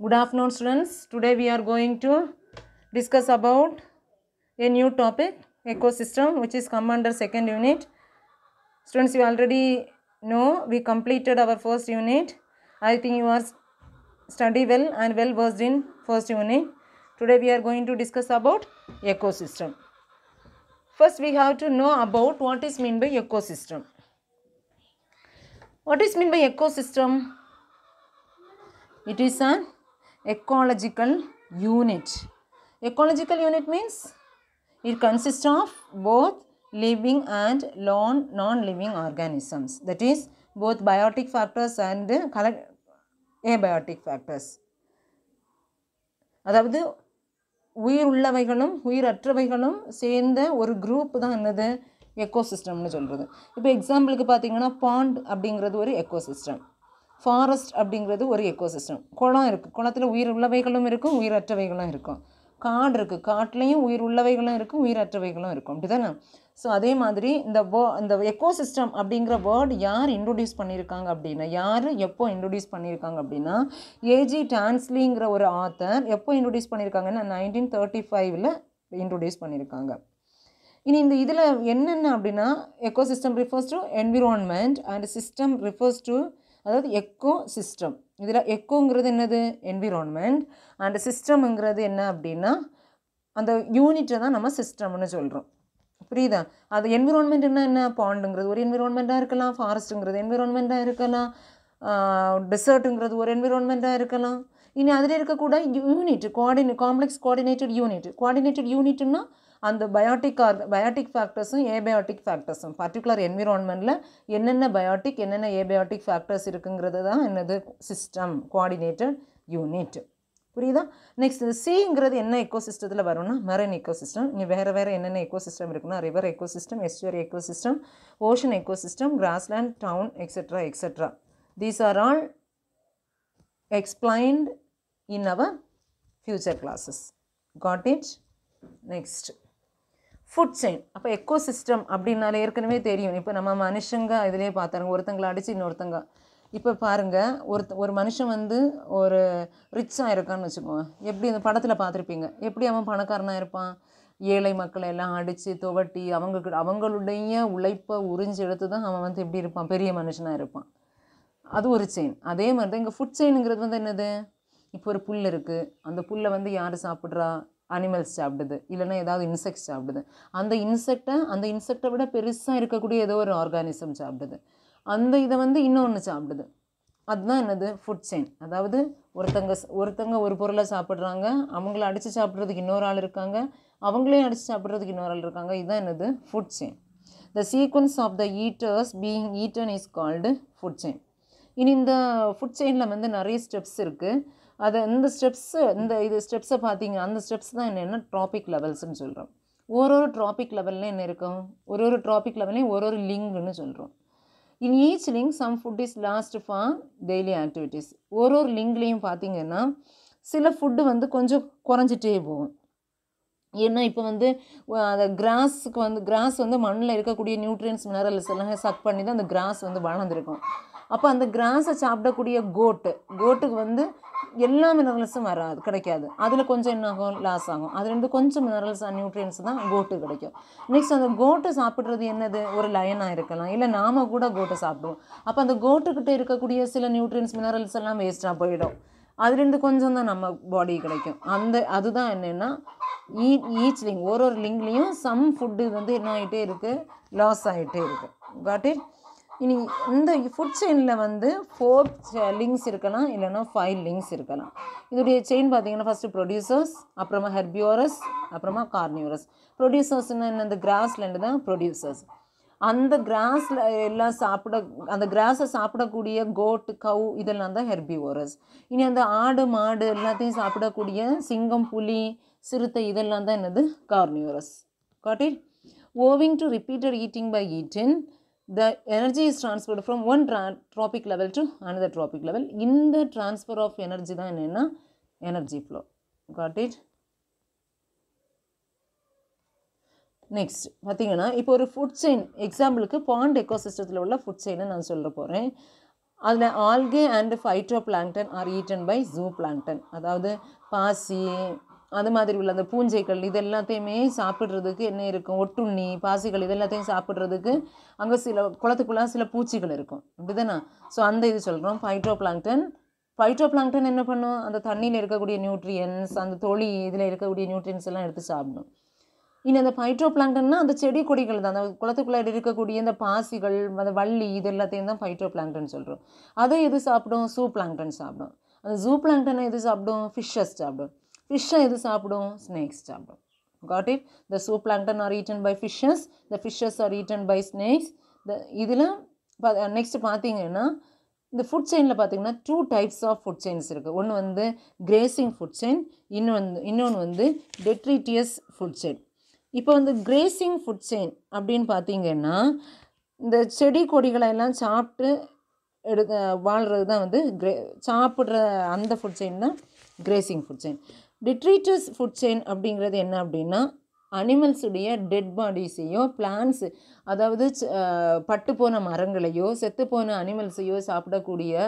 Good afternoon, students. Today we are going to discuss about a new topic, ecosystem, which is come under second unit. Students, you already know we completed our first unit. I think you are study well and well versed in first unit. Today we are going to discuss about ecosystem. First, we have to know about what is meant by ecosystem. What is meant by ecosystem? It is an ecological unit. Ecological unit means it consists of both living and non-living organisms. That is both biotic factors and abiotic factors. அதாவது உயிர் உள்ளவைகளும் உயிரற்றவைகளும் சேர்ந்த ஒரு group தான் என்னது எக்கோசிஸ்டம்னு சொல்கிறது. இப்போ எக்ஸாம்பிளுக்கு பார்த்தீங்கன்னா பாண்ட் அப்படிங்கிறது ஒரு எக்கோசிஸ்டம், ஃபாரஸ்ட் அப்படிங்கிறது ஒரு எக்கோசிஸ்டம். குளம் இருக்குது, குளத்தில் உயிர் உள்ளவைகளும் இருக்கும் உயிரற்றவைகளும் இருக்கும். காடு இருக்குது, காட்டிலையும் உயிர் உள்ளவைகளும் இருக்கும் உயிரற்றவைகளும் இருக்கும், அப்படி தானே? ஸோ அதே மாதிரி இந்த எக்கோசிஸ்டம் அப்படிங்கிற வேர்டு யார் இன்ட்ரொடியூஸ் பண்ணியிருக்காங்க அப்படின்னா, யார் எப்போ இன்ட்ரொடியூஸ் பண்ணியிருக்காங்க அப்படின்னா, ஏஜி டான்ஸ்லிங்கிற ஒரு ஆத்தர் எப்போ இன்ட்ரொடியூஸ் பண்ணியிருக்காங்கன்னா 1935 இன்ட்ரொடியூஸ் பண்ணியிருக்காங்க. இனி இந்த இதில் என்னென்ன அப்படின்னா, ecosystem refers to environment and system refers to, அதாவது எக்கோ சிஸ்டம். இதில் எக்கோங்கிறது என்னது என்விரான்மெண்ட், அண்ட் சிஸ்டம்ங்கிறது என்ன அப்படின்னா அந்த யூனிட்டை தான் நம்ம சிஸ்டம்னு சொல்கிறோம். புரியுதா? அது என்விரான்மெண்ட்னா என்ன, பாண்டுங்கிறது ஒரு என்விரான்மெண்ட்டாக இருக்கலாம், ஃபாரஸ்ட்டுங்கிறது என்விரான்மெண்ட்டாக இருக்கலாம், டெசர்ட்டுங்கிறது ஒரு என்விரான்மெண்ட்டாக இருக்கலாம். இனி அதில் இருக்கக்கூட யூனிட் காம்ப்ளெக்ஸ் கோஆர்டினேட்டட் யூனிட்னா அந்த பயோட்டிக் ஃபேக்டர்ஸும் ஏபயோட்டிக் ஃபேக்டர்ஸும் பர்டிகுலர் என்விரான்மெண்ட்டில் என்னென்ன பயோட்டிக் என்னென்ன ஏபயோட்டிக் ஃபேக்டர்ஸ் இருக்குங்கிறது தான் என்னது சிஸ்டம், கோஆர்டினேட்டட் யூனிட். புரியுதா? நெக்ஸ்ட் சிங்கிறது என்ன எக்கோசிஸ்டத்தில் வரும்னா மெரைன் எக்கோசிஸ்டம். இங்கே வேறு என்னென்ன எக்கோசிஸ்டம் இருக்குன்னா river ecosystem, estuary ecosystem, ocean ecosystem, grassland, town, etcetera. These are all explained in our future classes. Got it? Next, food chain. அப்போ எக்கோசிஸ்டம் அப்படின்னாலே ஏற்கனவே தெரியும். இப்போ நம்ம மனுஷங்க இதிலே பார்த்தாங்க, ஒருத்தங்களை அடித்து இன்னொருத்தங்க. இப்போ பாருங்கள், ஒரு மனுஷன் வந்து ஒரு ரிச்சாக இருக்கான்னு வச்சுக்கோங்க. எப்படி இந்த படத்தில் பார்த்துருப்பீங்க, எப்படி அவன் பணக்காரனாக இருப்பான், ஏழை மக்களை எல்லாம் அடித்து துவட்டி அவங்களுடைய உழைப்பை உறிஞ்சி எடுத்து தான் அவன் வந்து எப்படி இருப்பான், பெரிய மனுஷனாக இருப்பான். அது ஒரு செயின். அதே மாதிரி தான் இங்கே ஃபுட் செயினுங்கிறது வந்து என்னது, இப்போ ஒரு புல் இருக்குது, அந்த புல்லை வந்து யார் சாப்பிட்றா, அனிமல்ஸ் சாப்பிடுது, இல்லைன்னா ஏதாவது இன்செக்ட்ஸ் சாப்பிடுது. அந்த இன்செக்டை விட பெருசாக இருக்கக்கூடிய ஏதோ ஒரு ஆர்கானிசம் சாப்பிடுது. அந்த இதை வந்து இன்னொன்று சாப்பிடுது. அதுதான் என்னது ஃபுட் செயின். அதாவது ஒருத்தங்க ஒரு பொருளை சாப்பிட்றாங்க, அவங்கள அடித்து சாப்பிட்றதுக்கு இன்னொரு ஆள் இருக்காங்க, அவங்களையும் அடித்து சாப்பிட்றதுக்கு இன்னொரு ஆள் இருக்காங்க. இதுதான் என்னது food chain. The sequence of the eaters being eaten is called food chain. இனி இந்த ஃபுட் செயினில் வந்து நிறைய ஸ்டெப்ஸ் இருக்குது. அதை இந்த ஸ்டெப்ஸை பார்த்தீங்க, அந்த ஸ்டெப்ஸ் தான் என்னென்னா ட்ராபிக் லெவல்ஸ்ன்னு சொல்கிறோம். ஒரு ட்ராபிக் லெவலில் என்ன இருக்கும், ஒரு ட்ராபிக் லெவல்லையும் ஒரு லிங்க்னு சொல்கிறோம். In each link some food is lost for daily activities. ஒரு லிங்க்லேயும் பார்த்தீங்கன்னா சில ஃபுட்டு வந்து கொஞ்சம் குறைஞ்சிட்டே போகும். ஏன்னா இப்போ வந்து அந்த கிராஸ் வந்து மண்ணில் இருக்கக்கூடிய நியூட்ரியன்ஸ் மினரல்ஸ் எல்லாம் சக் பண்ணி தான் அந்த கிராஸ் வந்து வளர்ந்துருக்கும். அப்போ அந்த கிராஸை சாப்பிடக்கூடிய கோட்டுக்கு வந்து எல்லா மினரல்ஸும் கிடைக்காது. அதில் கொஞ்சம் என்ன ஆகும், லாஸ் ஆகும். அதுலேருந்து கொஞ்சம் மினரல்ஸ் அண்ட் நியூட்ரியன்ஸ் தான் கோட்டு கிடைக்கும். நெக்ஸ்ட் அந்த கோட்டை சாப்பிட்றது என்னது, ஒரு லயனாக இருக்கலாம், இல்லை நாம கூட கோட்டை சாப்பிடுவோம். அப்போ அந்த கோட்டுக்கிட்ட இருக்கக்கூடிய சில நியூட்ரியன்ஸ் மினரல்ஸ் எல்லாம் வேஸ்ட்டாக போயிடும். அதுலேருந்து கொஞ்சம் தான் நம்ம பாடி கிடைக்கும். அதுதான் என்னென்னா ஈச் லிங்க், ஒரு லிங்க்லேயும் சம் ஃபுட்டு வந்து என்ன ஆகிட்டே இருக்குது, லாஸ் ஆகிட்டே இருக்குது. Got it? இனி இந்த ஃபுட் செயினில் வந்து 4 லிங்க்ஸ் இருக்கலாம், இல்லைன்னா 5 லிங்க்ஸ் இருக்கலாம். இதோடைய செயின் பார்த்தீங்கன்னா ஃபஸ்ட்டு ப்ரொடியூசர்ஸ், அப்புறமா ஹெர்பியோரஸ், அப்புறமா கார்னியோரஸ். ப்ரொடியூசர்ஸ்னால் என்ன, இந்த கிராஸ்லேண்டு தான் ப்ரொடியூசர்ஸ். அந்த கிராஸில் எல்லாம் அந்த கிராஸை சாப்பிடக்கூடிய கோட், கவு இதெல்லாம் தான் ஹெர்பிவோரஸ். இனி அந்த ஆடு மாடு எல்லாத்தையும் சாப்பிடக்கூடிய சிங்கம், புலி, சிறுத்தை இதெல்லாம் தான் என்னது carnivorous. Got it? Owing to repeated eating by eaten, the energy is transferred from one tropic level to another tropic level. இந்த transfer of energy தான் என்னன்னா energy flow. Got it? Next பார்த்தீங்கன்னா இப்போ ஒரு ஃபுட் செயின் எக்ஸாம்பிளுக்கு pond எக்கோசிஸ்டத்தில் உள்ள food செயினை நான் சொல்ல போகிறேன். அதில் algae and phytoplankton are eaten by zooplankton. அதாவது பாசி அது மாதிரி உள்ள அந்த பூஞ்சைகள் இது எல்லாத்தையுமே சாப்பிட்றதுக்கு என்ன இருக்கும், ஒட்டுண்ணி பாசிகள் இது எல்லாத்தையும் சாப்பிட்றதுக்கு அங்கே சில குளத்துக்குள்ளே சில பூச்சிகள் இருக்கும், அப்படிதானே? ஸோ அந்த இது சொல்கிறோம் ஃபைட்டோபிளாங்டன். ஃபைட்டோபிளாங்டன் என்ன பண்ணும், அந்த தண்ணியில் இருக்கக்கூடிய நியூட்ரியன்ஸ், அந்த தொளி இதில் இருக்கக்கூடிய நியூட்ரியன்ஸ் எல்லாம் எடுத்து சாப்பிடும். இனி அந்த ஃபைட்டோபிளாங்டன்னா அந்த செடி கொடிகள் தான், அந்த குளத்துக்குள்ளே இருக்கக்கூடிய இந்த பாசிகள், அந்த வள்ளி இது எல்லாத்தையும் தான் ஃபைட்டோபிளாங்டன் சொல்கிறோம். அதை எது சாப்பிடும், ஜூபிளாங்டன் சாப்பிடும். அந்த ஜூபிளாங்டனை எது சாப்பிடும், ஃபிஷ்ஷஸ் சாப்பிடும். ஃபிஷ்ஷை எது சாப்பிடும், ஸ்னேக்ஸ் சாப்பிடும். Got it? The zooplankton are eaten by fishes, the fishes are eaten by snakes. இதில் நெக்ஸ்ட் பார்த்தீங்கன்னா இந்த ஃபுட் செயினில் பார்த்தீங்கன்னா 2 types ஆஃப் ஃபுட் செயின்ஸ் இருக்குது. ஒன்று வந்து கிரேசிங் ஃபுட் செயின், இன்னொன்று வந்து டெட்ரிட்டியஸ் ஃபுட் செயின். இப்போ வந்து கிரேசிங் ஃபுட் செயின் அப்படின்னு பார்த்தீங்கன்னா இந்த செடி கொடிகளை எல்லாம் சாப்பிட்டு வாழ்கிறது தான் வந்து சாப்பிட்ற அந்த ஃபுட் செயின் தான் grazing food chain. Detritus food chain அப்படிங்கிறது என்ன அப்படின்னா அனிமல்ஸுடைய டெட் பாடிஸையோ பிளான்ஸ், அதாவது பட்டுப்போன மரங்களையோ செத்துப்போன அனிமல்ஸையோ சாப்பிடக்கூடிய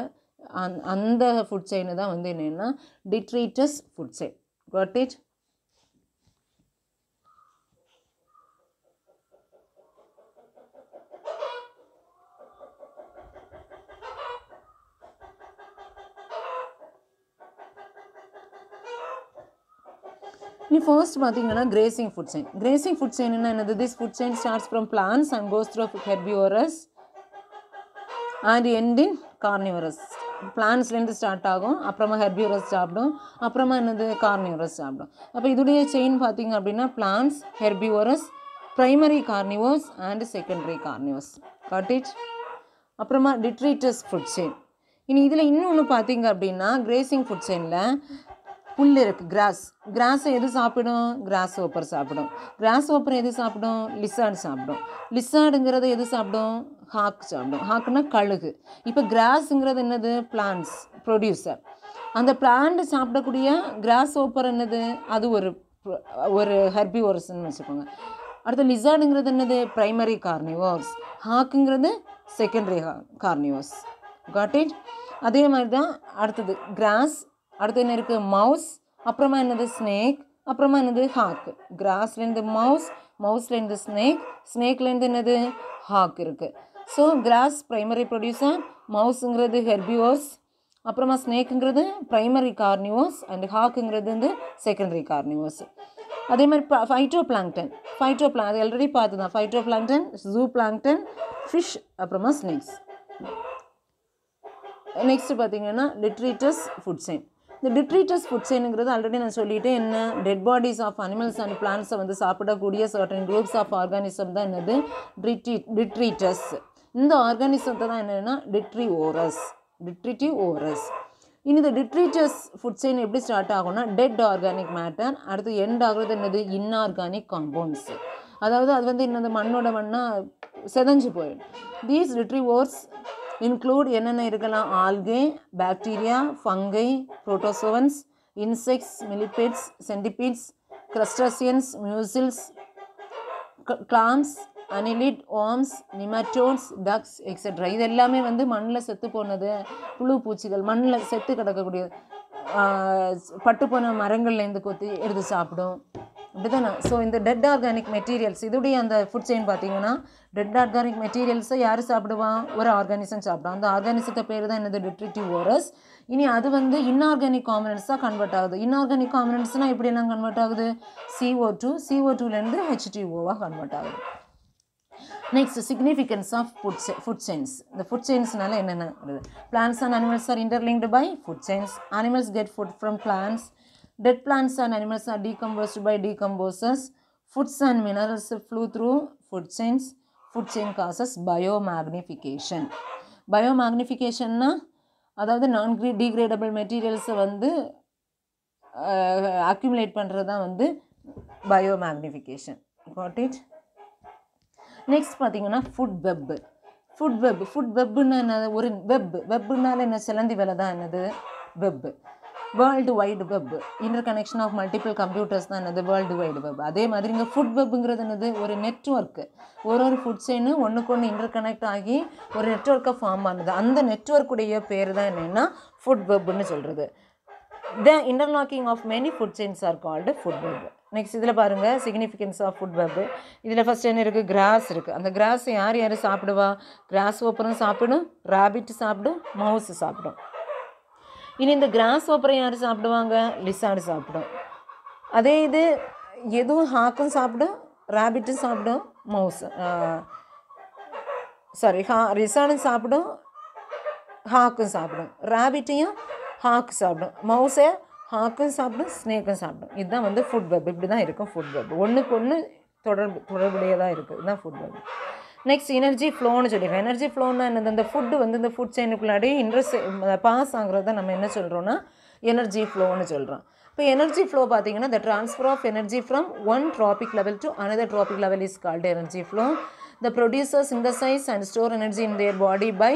அந்த ஃபுட் செயினை தான் வந்து என்னென்னா detritus food chain. Got it? நீ ஃபர்ஸ்ட் பார்த்தீங்கன்னா grazing food chain. Grazing food செயின்னா என்னது, this food chain starts from plants and goes through herbivorous and end in carnivorous. பிளான்ஸ்லேருந்து ஸ்டார்ட் ஆகும், அப்புறமா ஹெர்பிவோரஸ் சாப்பிடும், அப்புறமா என்னது கார்னிவரஸ் சாப்பிடும். அப்போ இதோடைய செயின் பார்த்தீங்க அப்படின்னா plants, herbivores, primary carnivores and secondary carnivores. Got it? அப்புறமா டெட்ரிட்டஸ் ஃபுட் செயின். இனி இதில் இன்னொன்று பார்த்தீங்க அப்படின்னா கிரேசிங் ஃபுட் செயினில் புல் இருக்குது, கிராஸை எது சாப்பிடும், கிராஸ் ஓப்பர் சாப்பிடும். கிராஸ் ஓப்பர் எது சாப்பிடும், லிசார்டு சாப்பிடும். லிசார்டுங்கிறது எது சாப்பிடும், ஹாக் சாப்பிடும். ஹாக்குன்னா கழுகு. இப்போ கிராஸுங்கிறது என்னது, பிளான்ஸ் ப்ரொடியூசர். அந்த பிளான்ட் சாப்பிடக்கூடிய கிராஸ் ஓப்பர் என்னது, அது ஒரு ஹெர்பிவோரஸ்ன்னு வச்சுக்கோங்க. அடுத்து லிசார்டுங்கிறது என்னது, ப்ரைமரி கார்னிவோர்ஸ். ஹாக்குங்கிறது செகண்டரி கார்னிவோர்ஸ். Got it? அதே மாதிரி தான் அடுத்தது கிராஸ், அடுத்து என்ன இருக்குது, மவுஸ், அப்புறமா என்னது ஸ்னேக், அப்புறமா என்னது ஹாக். கிராஸ்லேருந்து மவுஸ், மவுஸ்லேருந்து ஸ்னேக், ஸ்னேக்லேருந்து என்னது ஹாக் இருக்குது. ஸோ கிராஸ் ப்ரைமரி ப்ரொடியூசர், மவுஸுங்கிறது ஹெர்பிவோர்ஸ், அப்புறமா ஸ்னேக்குங்கிறது ப்ரைமரி கார்னிவோர்ஸ் அண்ட் ஹாக்குங்கிறது வந்து செகண்டரி கார்னிவோர்ஸ். அதே மாதிரி ஃபைட்டோபிளாங்டன், அது ஆல்ரெடி பார்த்து தான், ஃபைட்டோபிளாங்டன், ஜூபிளாங்டன், ஃபிஷ், அப்புறமா ஸ்னேக்ஸ். நெக்ஸ்ட் பார்த்தீங்கன்னா டெட்ரிட்டஸ் ஃபுட் செயின். இந்த டெட்ரிட்டஸ் ஃபுட் செயினுங்கிறது ஆல்ரெடி நான் சொல்லிவிட்டேன், என்ன dead bodies of animals and பிளான்ஸை வந்து சாப்பிடக்கூடிய சர்டன் குரூப்ஸ் ஆஃப் ஆர்கானிசம் தான் என்னது டெட்ரிட்டஸ். இந்த ஆர்கானிசத்தை தான் என்னென்னா டெட்ரிவோரஸ். இனி இந்த டெட்ரிட்டஸ் ஃபுட் செயின் எப்படி ஸ்டார்ட் ஆகும்னா டெட் ஆர்கானிக் மேட்டர், அடுத்து எண்ட் ஆகுறது என்னது இன்ஆர்கானிக் காம்பவுண்ட்ஸ். அதாவது அது வந்து இன்னொரு மண்ணோட மண்ணாக செதஞ்சு போயிடும். தீஸ் டெட்ரிவோர்ஸ் இன்க்ளூட் என்னென்ன இருக்கலாம், algae, bacteria, fungi, protozoans, insects, millipedes, centipedes, crustaceans, mussels, clams, annelid, worms, nematodes, ducks etcetera. இது எல்லாமே வந்து மண்ணில் செத்து போனது, புழு பூச்சிகள், மண்ணில் செத்து கிடக்கக்கூடிய பட்டு போன மரங்கள்லேருந்து கொத்தி எடுத்து சாப்பிடும், அப்படி தானே. ஸோ இந்த டெட் ஆர்கானிக் மெட்டீரியல்ஸ், இதோடைய அந்த ஃபுட் செயின் பார்த்தீங்கன்னா டெட் ஆர்கானிக் மெட்டீரியல்ஸை யார் சாப்பிடுவான், ஒரு ஆர்கானிசம் சாப்பிடும். அந்த ஆர்கானிசத்தை பேர் தான் என்னது டெட்ரிட்டிவோரஸ். இனி அது வந்து இன்ஆர்கானிக் காம்பனன்ட்ஸாக கன்வெர்ட் ஆகுது. இன்ஆர்கானிக் காம்பனன்ட்ஸ்னால் எப்படியெல்லாம் கன்வெர்ட் ஆகுது, CO2லேருந்து H2Oவாக கன்வெர்ட் ஆகுது. Next significance of food chains. இந்த ஃபுட் செயின்ஸ்னால என்னென்ன வருது, plants and animals are interlinked by food chains. Animals get food from plants. Dead plants and animals are decomposed by decomposers. Foods and minerals flow through food chains. Food chain causes biomagnification. Biomagnificationனா அதாவது non degradable மெட்டீரியல்ஸை வந்து accumulate பண்ணுறது தான் வந்து biomagnification. Got it? Next பார்த்தீங்கன்னா food வெப்புன்னா என்ன, ஒரு வெப்புனால என்ன, சிலந்தி வேலை தான் என்னது web. World wide web, interconnection of multiple computers தான் என்னது வேர்ல்டு வைடு வெப். அதே மாதிரி இங்கே ஃபுட் வெப்புங்கிறது என்னது ஒரு நெட்ஒர்க்கு. ஒரு ஃபுட் செயின் ஒன்றுக்கு ஒன்று இன்டர் கனெக்ட் ஆகி ஒரு நெட்ஒர்க்கை ஃபார்ம் ஆனது. அந்த நெட்ஒர்க்குடைய பேர் தான் என்னென்னா ஃபுட் வெப்புன்னு சொல்கிறது. The interlocking of many food chains are called food web. Next இதில் பாருங்கள் சிக்னிஃபிகன்ஸ் ஆஃப் ஃபுட் வெப். இதில் ஃபஸ்ட் என்ன இருக்குது, கிராஸ் இருக்குது. அந்த கிராஸ் யார் யார் சாப்பிடுவா, கிராஸ் ஓப்பரும் சாப்பிடும், ராபிட் சாப்பிடும், மவுஸ் சாப்பிடும். இனி இந்த கிராஸ் ஓப்பரை யார் சாப்பிடுவாங்க, லிசார்டு சாப்பிடும். அதே இது எதுவும் ஹாக்கும் சாப்பிடும், ராபிட்டும் சாப்பிடும், மவுஸ் லிசார்டும் சாப்பிடும், ஹாக்கும் சாப்பிடும், ராபிட்டையும் ஹாக்கு சாப்பிடும், மவுஸை ஹாக்கும் சாப்பிடும், ஸ்னேக்கும் சாப்பிடும். இதுதான் வந்து ஃபுட் வெப். இப்படி தான் இருக்கும் ஃபுட் வெப். ஒன்றுக்கு ஒன்று தொடர்புடையதாக இருக்குது. இதுதான் ஃபுட் வெப். நெக்ஸ்ட் எனர்ஜி ஃப்ளோன்னு சொல்லிடுறேன். எனர்ஜி ஃப்ளோன்னா என்னது, இந்த ஃபுட்டு வந்து இந்த ஃபுட் செயினுக்குள்ளாடி பாஸ் ஆகுறது தான் நம்ம என்ன சொல்கிறோன்னா எனர்ஜி ஃப்ளோன்னு சொல்கிறோம். இப்போ எனர்ஜி ஃப்ளோ பார்த்தீங்கன்னா the transfer of energy from one tropic level to another tropic level is called energy flow. The producers synthesize and store energy in their body by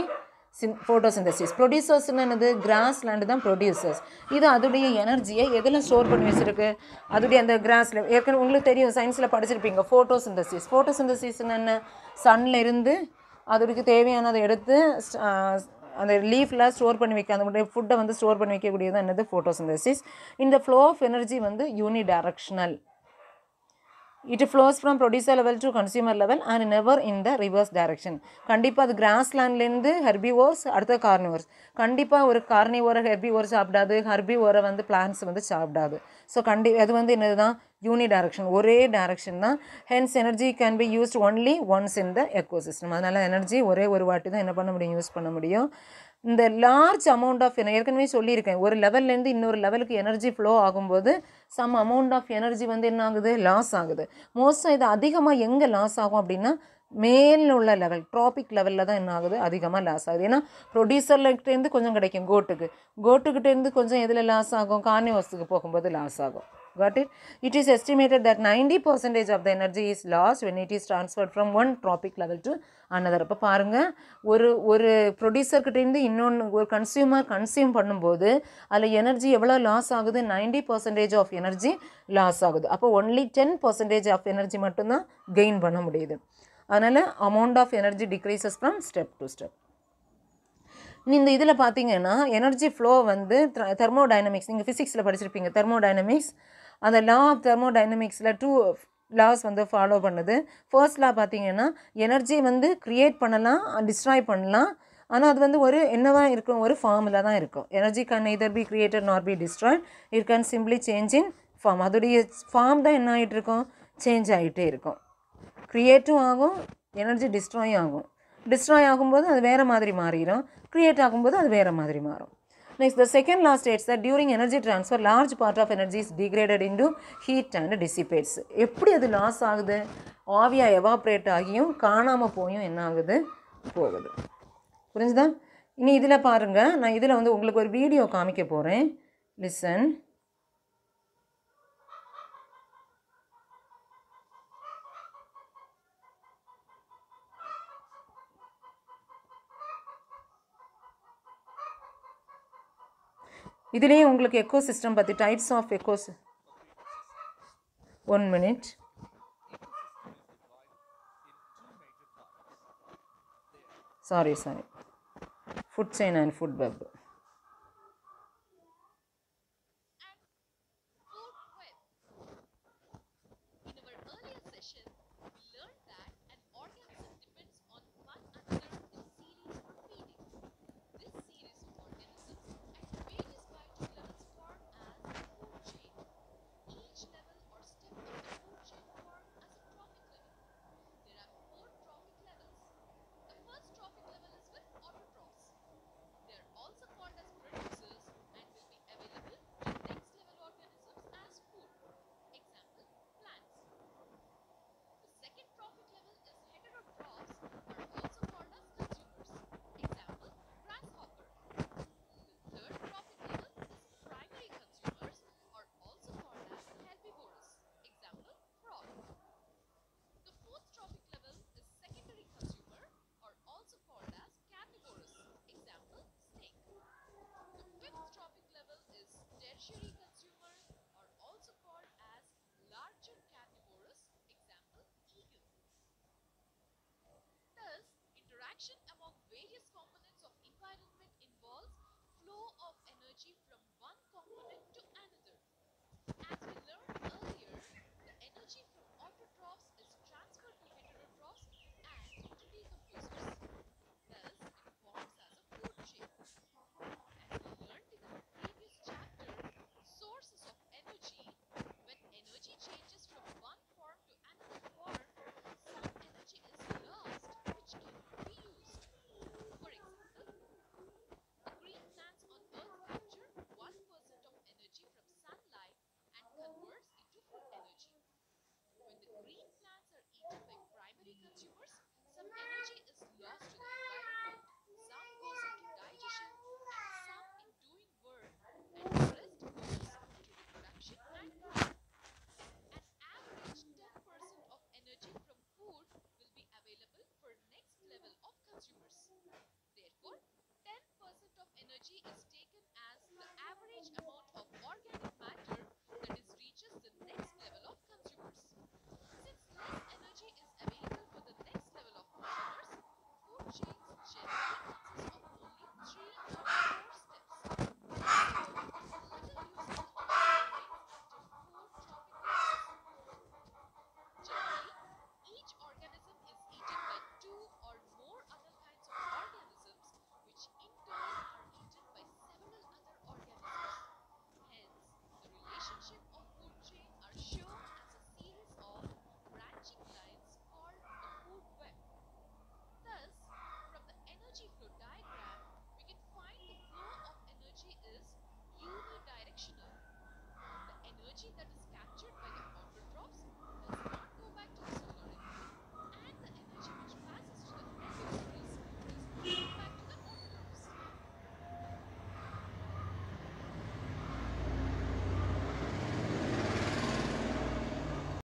photosynthesis. ப்ரொடியூசர்ஸ்னு என்னது, cross land தான் producers. இது அதோடைய எனர்ஜியை எதில் store பண்ணி வச்சுருக்கு, அதோடைய அந்த கிராஸில் ஏற்கனவே உங்களுக்கு தெரியும், சயின்ஸில் படிச்சிருப்பீங்க. ஃபோட்டோசிந்தசிஸ்ன்னு என்ன, சன்னில் இருந்து அதோடைய தேவையானதை எடுத்து அந்த லீஃபில் ஸ்டோர் பண்ணி வைக்க, அந்த ஃபுட்டை வந்து ஸ்டோர் பண்ணி வைக்கக்கூடியது என்னது ஃபோட்டோசிந்தசிஸ். இந்த ஃப்ளோ ஆஃப் எனர்ஜி வந்து யூனி directional. It flows from producer level to consumer level and never in the reverse direction. கண்டிப்பாக அது கிராஸ்லேண்ட்லேருந்து ஹெர்பிவோர்ஸ் அடுத்த கார்னிவோர்ஸ். கண்டிப்பாக ஒரு கார்னிவோரை ஹெர்பிவோர் சாப்பிடாது, ஹெர்பிவோரை வந்து பிளான்ஸ் வந்து சாப்பிடாது. ஸோ அது வந்து என்னது தான் யூனி டைரக்ஷன், ஒரே டைரக்ஷன் தான். Hence energy can be used only once in the ecosystem. அதனால் எனர்ஜி ஒரே ஒரு வாட்டி தான் என்ன பண்ண முடியும், யூஸ் பண்ண முடியும். இந்த லார்ஜ் அமௌண்ட் ஆஃப் ஏற்கனவே சொல்லியிருக்கேன், ஒரு லெவல்லேருந்து இன்னொரு லெவலுக்கு எனர்ஜி ஃப்ளோ ஆகும்போது சம் அமௌண்ட் ஆஃப் எனர்ஜி வந்து என்ன ஆகுது, லாஸ் ஆகுது. மோஸ்ட்டாக இது அதிகமாக எங்கே லாஸ் ஆகும் அப்படின்னா மேலே உள்ள லெவல், ட்ராபிக் லெவலில் தான் என்ன ஆகுது, அதிகமாக லாஸ் ஆகுது. ஏன்னா ப்ரொடியூசர்கிட்டேருந்து கொஞ்சம் கிடைக்கும், கோட்டுக்கிட்டேருந்து கொஞ்சம் எதில் லாஸ் ஆகும், கார்னிவர்ஸுக்கு போகும்போது லாஸ் ஆகும். Got it? It is estimated that 90% of the energy is lost when it is transferred from one trophic level to another. அப்போ பாருங்கள், ஒரு ப்ரொடியூசர்கிட்டேருந்து இன்னொன்று ஒரு கன்சியூம் பண்ணும்போது அதில் எனர்ஜி எவ்வளோ லாஸ் ஆகுது, 90% ஆஃப் எனர்ஜி லாஸ் ஆகுது. அப்போ ஒன்லி 10% ஆஃப் எனர்ஜி மட்டும்தான் கெயின் பண்ண முடியுது. அதனால் amount of energy decreases from step to step. இந்த இதில் பார்த்தீங்கன்னா எனர்ஜி ஃப்ளோ வந்து தெர்மோடைனமிக்ஸ், நீங்கள் ஃபிசிக்ஸில் படிச்சிருப்பீங்க தெர்மோடைனமிக்ஸ். அந்த லா ஆஃப் தெர்மோடைனமிக்ஸில் 2 லாஸ் வந்து ஃபாலோ பண்ணுது. ஃபர்ஸ்ட் லா பார்த்தீங்கன்னா எனர்ஜி வந்து க்ரியேட் பண்ணலாம், டிஸ்ட்ராய் பண்ணலாம். ஆனால் அது வந்து ஒரு என்னவாக இருக்கும், ஒரு ஃபார்மில் தான் இருக்கும். Energy can neither be created nor be destroyed, it can simply change in form. அதோடைய ஃபார்ம் தான் என்ன ஆகிட்டு இருக்கும், சேஞ்ச் ஆகிட்டே இருக்கும். க்ரியேட்டும் ஆகும், எனர்ஜி டிஸ்ட்ராயும் ஆகும். டிஸ்ட்ராய் ஆகும்போது அது வேறு மாதிரி மாறிடும், க்ரியேட் ஆகும்போது அது வேறு மாதிரி மாறும். Next, the second law states that during energy transfer large part of energy is degraded into heat and dissipates. எப்படி அது லாஸ் ஆகுது, ஆவியாக எவாப்ரேட் ஆகியும் காணாமல் போயும் என்ன ஆகுது, போகுது. புரிஞ்சுதா? இனி இதில் பாருங்கள், நான் இதில் வந்து உங்களுக்கு ஒரு வீடியோ காமிக்க போகிறேன். லிசன். இதுலேயே உங்களுக்கு எக்கோசிஸ்டம் பற்றி types of ecosystem. 1 minute. Sorry. Food chain and food web.